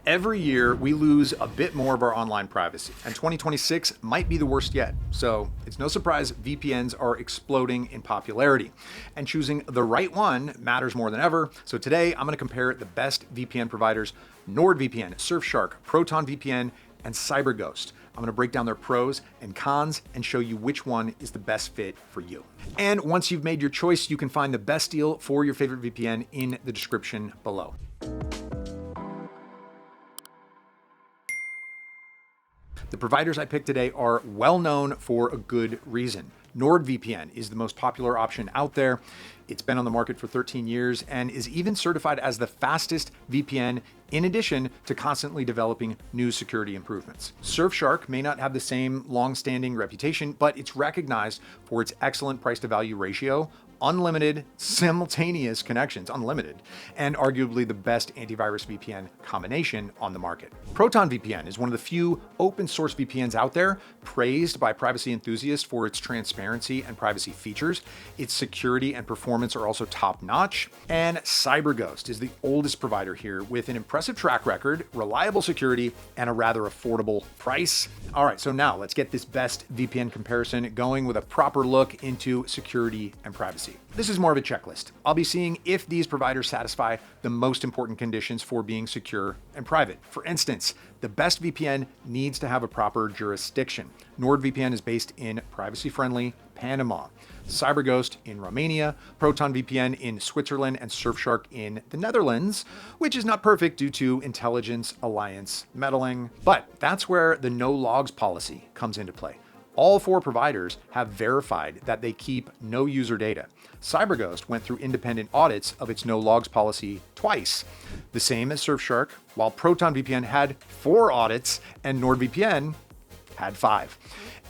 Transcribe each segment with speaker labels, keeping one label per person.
Speaker 1: Every year, we lose a bit more of our online privacy, and 2026 might be the worst yet. So it's no surprise VPNs are exploding in popularity, and choosing the right one matters more than ever. So today, I'm going to compare the best VPN providers: NordVPN, Surfshark, ProtonVPN, and CyberGhost. I'm going to break down their pros and cons and show you which one is the best fit for you. And once you've made your choice, you can find the best deal for your favorite VPN in the description below. The providers I picked today are well known for a good reason. NordVPN is the most popular option out there. It's been on the market for 13 years and is even certified as the fastest VPN, in addition to constantly developing new security improvements. Surfshark may not have the same long-standing reputation, but it's recognized for its excellent price to value ratio, unlimited simultaneous connections, and arguably the best antivirus VPN combination on the market. ProtonVPN is one of the few open source VPNs out there, praised by privacy enthusiasts for its transparency and privacy features. Its security and performance are also top notch. And CyberGhost is the oldest provider here with an impressive track record, reliable security, and a rather affordable price. All right, so now let's get this best VPN comparison going with a proper look into security and privacy. This is more of a checklist. I'll be seeing if these providers satisfy the most important conditions for being secure and private. For instance, the best VPN needs to have a proper jurisdiction. NordVPN is based in privacy-friendly Panama, CyberGhost in Romania, ProtonVPN in Switzerland, and Surfshark in the Netherlands, which is not perfect due to intelligence alliance meddling. But that's where the no logs policy comes into play. All four providers have verified that they keep no user data. CyberGhost went through independent audits of its no logs policy twice, the same as Surfshark, while ProtonVPN had 4 audits and NordVPN had 5.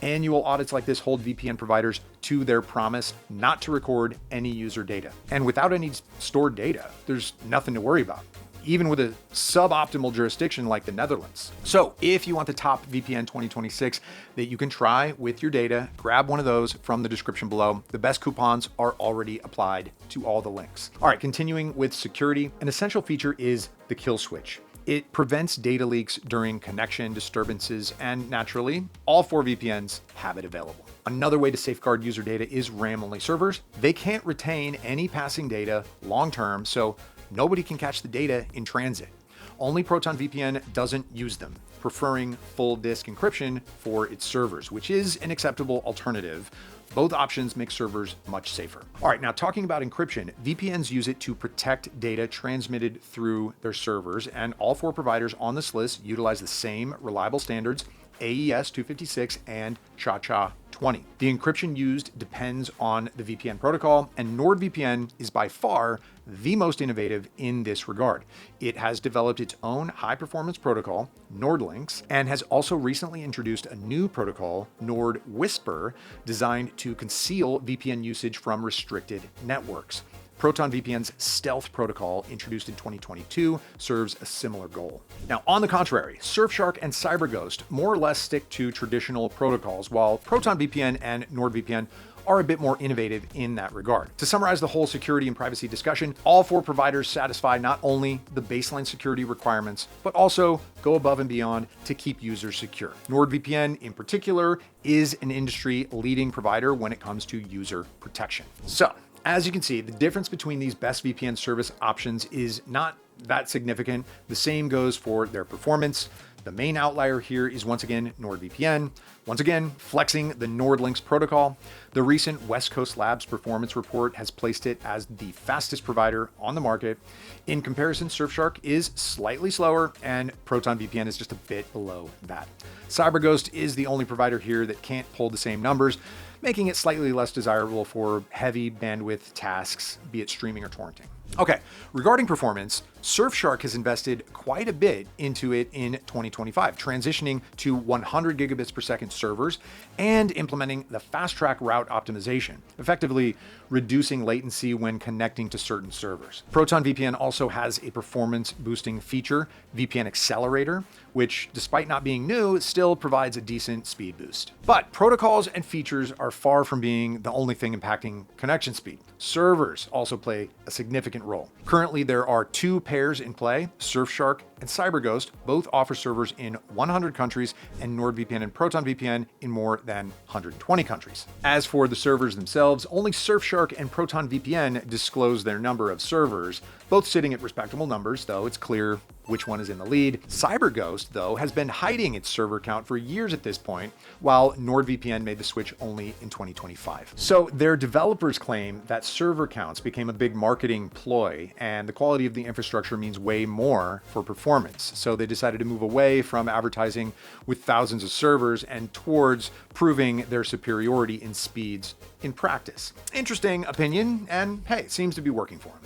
Speaker 1: Annual audits like this hold VPN providers to their promise not to record any user data. And without any stored data, there's nothing to worry about, even with a suboptimal jurisdiction like the Netherlands. So if you want the top VPN 2026 that you can try with your data, grab one of those from the description below. The best coupons are already applied to all the links. All right, continuing with security, an essential feature is the kill switch. It prevents data leaks during connection disturbances, and naturally, all 4 VPNs have it available. Another way to safeguard user data is RAM-only servers. They can't retain any passing data long-term, so nobody can catch the data in transit. Only ProtonVPN doesn't use them, preferring full disk encryption for its servers, which is an acceptable alternative. Both options make servers much safer. All right, now talking about encryption, VPNs use it to protect data transmitted through their servers, and all 4 providers on this list utilize the same reliable standards: AES 256 and Cha-Cha 20. The encryption used depends on the VPN protocol, and NordVPN is by far the most innovative in this regard. It has developed its own high-performance protocol, NordLynx, and has also recently introduced a new protocol, NordWhisper, designed to conceal VPN usage from restricted networks. ProtonVPN's Stealth protocol, introduced in 2022, serves a similar goal. Now, on the contrary, Surfshark and CyberGhost more or less stick to traditional protocols, while ProtonVPN and NordVPN are a bit more innovative in that regard. To summarize the whole security and privacy discussion, all 4 providers satisfy not only the baseline security requirements, but also go above and beyond to keep users secure. NordVPN, in particular, is an industry-leading provider when it comes to user protection. So, as you can see, the difference between these best VPN service options is not that significant. The same goes for their performance. The main outlier here is once again NordVPN, once again flexing the NordLynx protocol. The recent West Coast Labs performance report has placed it as the fastest provider on the market. In comparison, Surfshark is slightly slower, and ProtonVPN is just a bit below that. CyberGhost is the only provider here that can't pull the same numbers, making it slightly less desirable for heavy bandwidth tasks, be it streaming or torrenting. Okay, regarding performance, Surfshark has invested quite a bit into it in 2025, transitioning to 100 gigabits per second servers and implementing the fast track route optimization, effectively reducing latency when connecting to certain servers. ProtonVPN also has a performance boosting feature, VPN Accelerator, which, despite not being new, still provides a decent speed boost. But protocols and features are far from being the only thing impacting connection speed. Servers also play a significant role. Currently, there are 2 pairs in play, Surfshark and CyberGhost both offer servers in 100 countries, and NordVPN and ProtonVPN in more than 120 countries. As for the servers themselves, only Surfshark and ProtonVPN disclose their number of servers, both sitting at respectable numbers, though it's clear which one is in the lead. CyberGhost, though, has been hiding its server count for years at this point, while NordVPN made the switch only in 2025. So their developers claim that server counts became a big marketing ploy, and the quality of the infrastructure means way more for performance. So they decided to move away from advertising with thousands of servers and towards proving their superiority in speeds in practice. Interesting opinion, and hey, it seems to be working for them.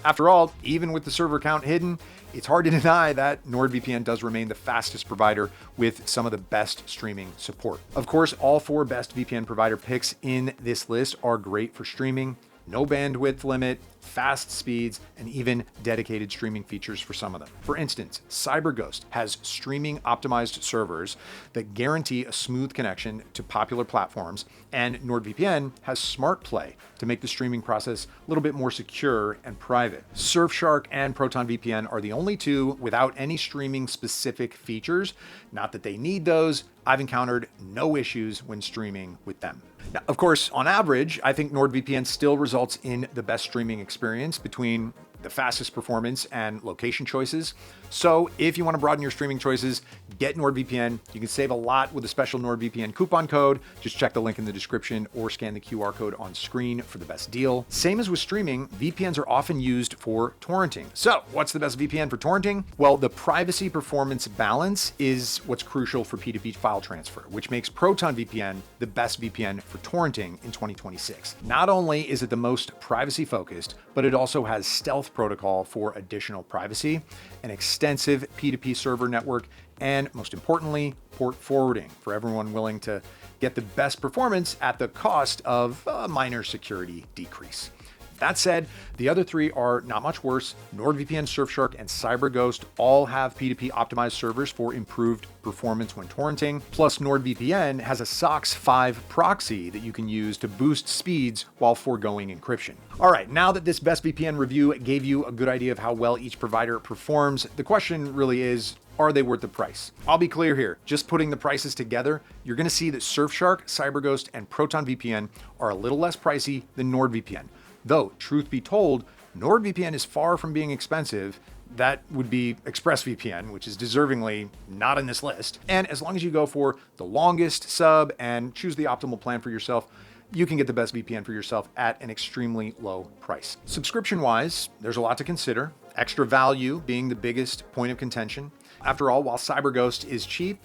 Speaker 1: After all, even with the server count hidden, it's hard to deny that NordVPN does remain the fastest provider with some of the best streaming support. Of course, all 4 best VPN provider picks in this list are great for streaming. No bandwidth limit, fast speeds, and even dedicated streaming features for some of them. For instance, CyberGhost has streaming optimized servers that guarantee a smooth connection to popular platforms, and NordVPN has Smart Play to make the streaming process a little bit more secure and private. Surfshark and ProtonVPN are the only 2 without any streaming specific features. Not that they need those. I've encountered no issues when streaming with them. Now, of course, on average, I think NordVPN still results in the best streaming experience between the fastest performance and location choices. So if you want to broaden your streaming choices, get NordVPN. You can save a lot with a special NordVPN coupon code. Just check the link in the description or scan the QR code on screen for the best deal. Same as with streaming, VPNs are often used for torrenting. So what's the best VPN for torrenting? Well, the privacy performance balance is what's crucial for P2P file transfer, which makes ProtonVPN the best VPN for torrenting in 2026. Not only is it the most privacy focused, but it also has stealth protocol for additional privacy, an extensive P2P server network, and most importantly, port forwarding for everyone willing to get the best performance at the cost of a minor security decrease. That said, the other 3 are not much worse. NordVPN, Surfshark, and CyberGhost all have P2P optimized servers for improved performance when torrenting. Plus, NordVPN has a SOC 5 proxy that you can use to boost speeds while foregoing encryption. All right, now that this best VPN review gave you a good idea of how well each provider performs, the question really is, are they worth the price? I'll be clear here. Just putting the prices together, you're going to see that Surfshark, CyberGhost, and ProtonVPN are a little less pricey than NordVPN. Though, truth be told, NordVPN is far from being expensive. That would be ExpressVPN, which is deservingly not in this list. And as long as you go for the longest sub and choose the optimal plan for yourself, you can get the best VPN for yourself at an extremely low price. Subscription-wise, there's a lot to consider. Extra value being the biggest point of contention. After all, while CyberGhost is cheap,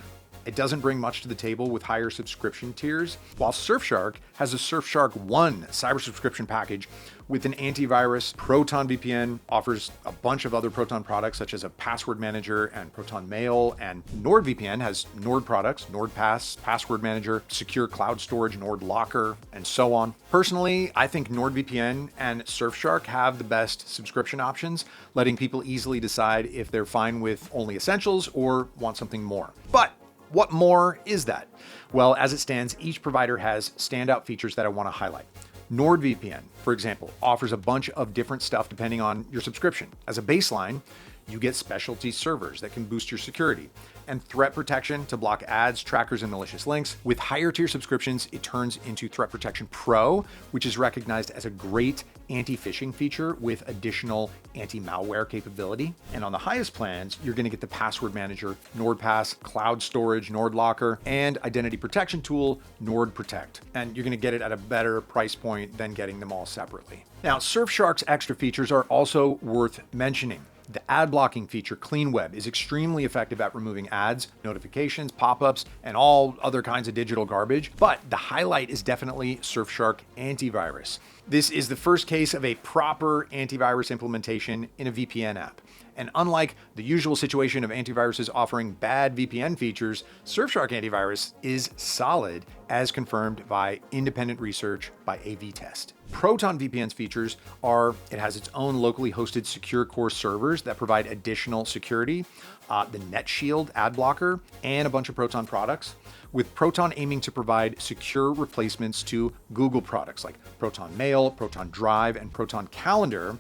Speaker 1: it doesn't bring much to the table with higher subscription tiers, while Surfshark has a Surfshark One cyber subscription package with an antivirus. ProtonVPN offers a bunch of other Proton products such as a password manager and Proton Mail, and NordVPN has Nord products, NordPass, Password Manager, secure cloud storage, Nord Locker, and so on. Personally, I think NordVPN and Surfshark have the best subscription options, letting people easily decide if they're fine with only essentials or want something more. But what more is that? Well, as it stands, each provider has standout features that I want to highlight. NordVPN, for example, offers a bunch of different stuff depending on your subscription. As a baseline, you get specialty servers that can boost your security and threat protection to block ads, trackers, and malicious links. With higher tier subscriptions, it turns into Threat Protection Pro, which is recognized as a great anti-phishing feature with additional anti-malware capability. And on the highest plans, you're going to get the Password Manager, NordPass, Cloud Storage, Nord Locker, and Identity Protection Tool, Nord Protect. And you're going to get it at a better price point than getting them all separately. Now, Surfshark's extra features are also worth mentioning. The ad blocking feature, Clean Web, is extremely effective at removing ads, notifications, pop-ups, and all other kinds of digital garbage. But the highlight is definitely Surfshark Antivirus. This is the first case of a proper antivirus implementation in a VPN app. And unlike the usual situation of antiviruses offering bad VPN features, Surfshark Antivirus is solid, as confirmed by independent research by AV-Test. ProtonVPN's features are, it has its own locally hosted secure core servers that provide additional security, the NetShield ad blocker, and a bunch of Proton products, with Proton aiming to provide secure replacements to Google products like Proton Mail, Proton Drive, and Proton Calendar.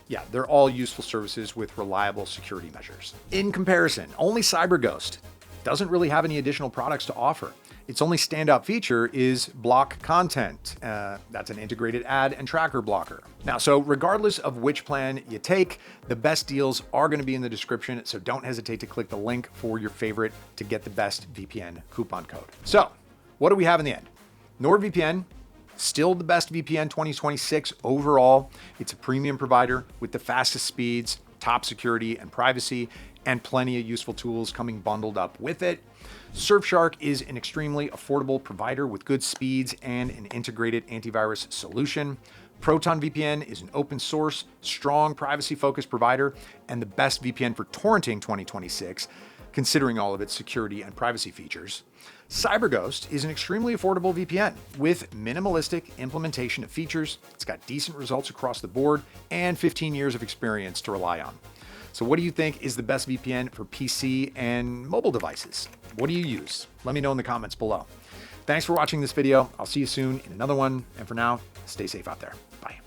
Speaker 1: Yeah, they're all useful services with reliable security measures. In comparison, only CyberGhost doesn't really have any additional products to offer. Its only standout feature is block content. That's an integrated ad and tracker blocker. Now, so regardless of which plan you take, the best deals are going to be in the description, so don't hesitate to click the link for your favorite to get the best VPN coupon code. So, what do we have in the end? NordVPN, still the best VPN 2026 overall. It's a premium provider with the fastest speeds, top security and privacy, and plenty of useful tools coming bundled up with it. Surfshark is an extremely affordable provider with good speeds and an integrated antivirus solution. Proton VPN is an open source, strong privacy-focused provider and the best VPN for torrenting 2026, considering all of its security and privacy features. CyberGhost is an extremely affordable VPN with minimalistic implementation of features. It's got decent results across the board and 15 years of experience to rely on. So what do you think is the best VPN for PC and mobile devices? What do you use? Let me know in the comments below. Thanks for watching this video. I'll see you soon in another one. And for now, stay safe out there. Bye.